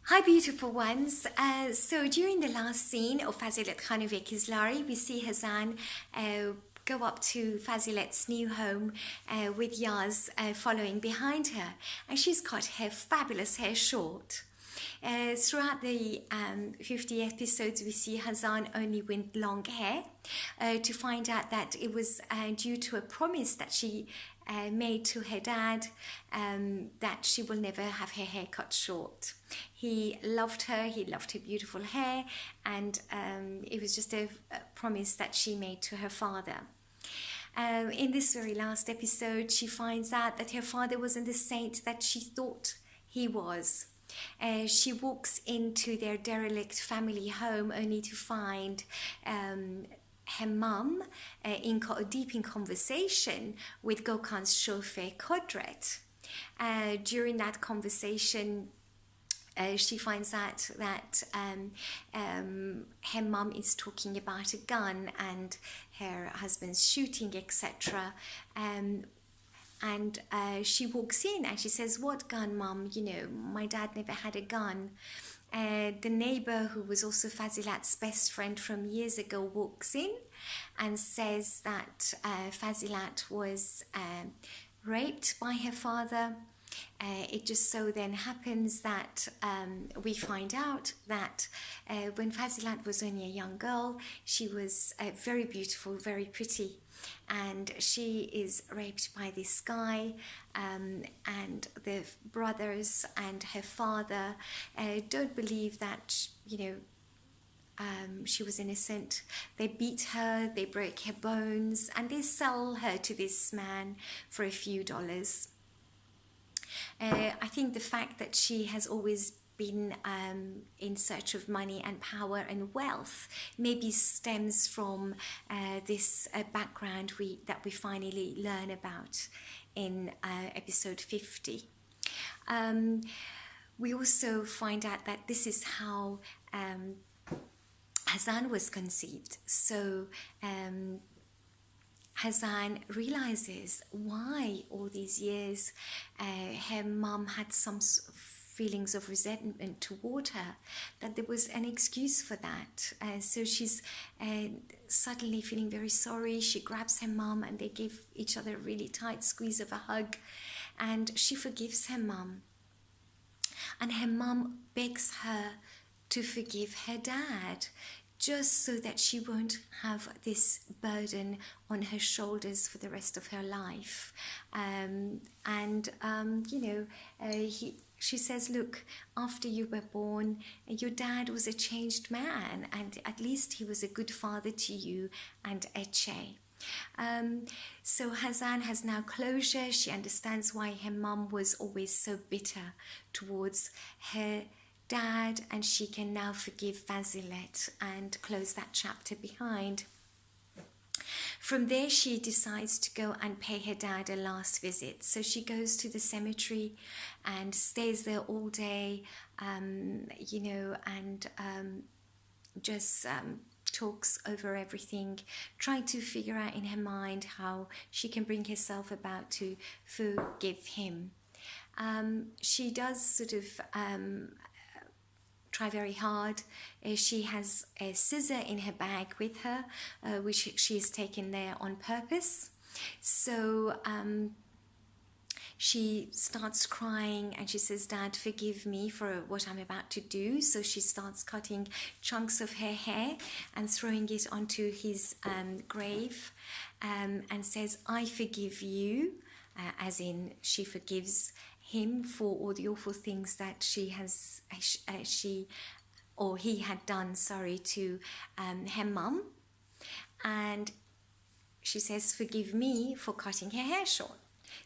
Hi beautiful ones. So during the last scene of Fazilet Hanim Kizlari, we see Hazan go up to Fazilet's new home with Yaz following behind her, and she's cut her fabulous hair short. Throughout the 50 episodes, we see Hazan only with long hair to find out that it was due to a promise that she made to her dad that she will never have her hair cut short. He loved her beautiful hair, and it was just a promise that she made to her father. In this very last episode, she finds out that her father wasn't the saint that she thought he was. She walks into their derelict family home only to find her mum deep in conversation with Gökhan's chauffeur Kodret. During that conversation, she finds out that her mum is talking about a gun and her husband's shooting, etc. And she walks in and she says, "What gun, Mum? You know, my dad never had a gun." The neighbor, who was also Fazilet's best friend from years ago, walks in and says that Fazilet was raped by her father. It just so then happens that we find out that when Fazilet was only a young girl, she was very beautiful, very pretty, and she is raped by this guy, and the brothers and her father don't believe that, she was innocent. They beat her, they break her bones, and they sell her to this man for a few dollars. I think the fact that she has always been in search of money and power and wealth maybe stems from this background that we finally learn about in episode 50. We also find out that this is how Hazan was conceived. So Hazan realizes why all these years her mum had some feelings of resentment toward her, that there was an excuse for that. So she's suddenly feeling very sorry. She grabs her mum and they give each other a really tight squeeze of a hug, and she forgives her mum. And her mum begs her to forgive her dad, just so that she won't have this burden on her shoulders for the rest of her life. She says, "Look, after you were born, your dad was a changed man, and at least he was a good father to you and Eche." So Hazan has now closure. She understands why her mum was always so bitter towards her dad, and she can now forgive Fazilet and close that chapter behind. From there, she decides to go and pay her dad a last visit. So she goes to the cemetery and stays there all day, and just talks over everything, trying to figure out in her mind how she can bring herself about to forgive him. She does sort of try very hard. She has a scissor in her bag with her, which she has taken there on purpose. So she starts crying and she says, "Dad, forgive me for what I'm about to do." So she starts cutting chunks of her hair and throwing it onto his grave, and says, "I forgive you," as in she forgives him for all the awful things that he had done, to her mum. And she says, "Forgive me for cutting her hair short."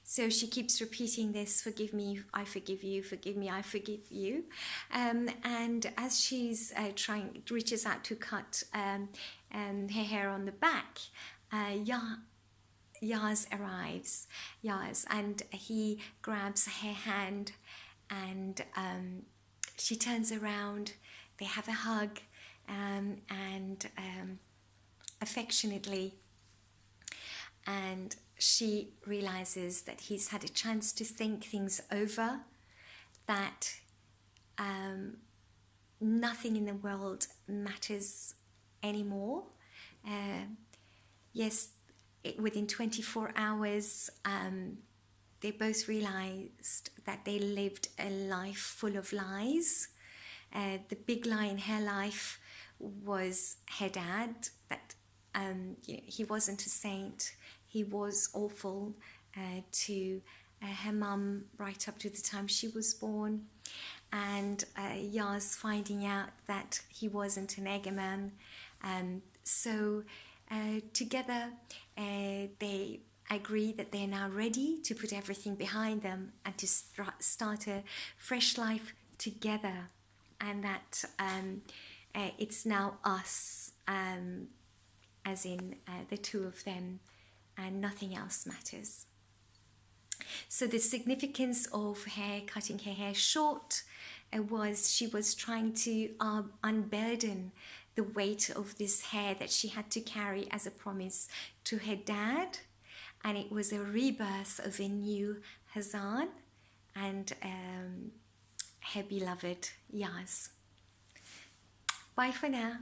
So she keeps repeating this: "Forgive me, I forgive you, forgive me, I forgive you." And as she's reaches out to cut her hair on the back, Yaz arrives, and he grabs her hand, and she turns around. They have a hug, and affectionately, and she realizes that he's had a chance to think things over, that nothing in the world matters anymore. Yes, within 24 hours, they both realized that they lived a life full of lies. The big lie in her life was her dad, that he wasn't a saint. He was awful to her mum right up to the time she was born. And Yaz finding out that he wasn't an Egeman. So together they agree that they're now ready to put everything behind them and to start a fresh life together, and that it's now us, as in the two of them, and nothing else matters. So the significance of her cutting her hair short was she was trying to unburden the weight of this hair that she had to carry as a promise to her dad, and it was a rebirth of a new Hazan and her beloved Yaz. Bye for now.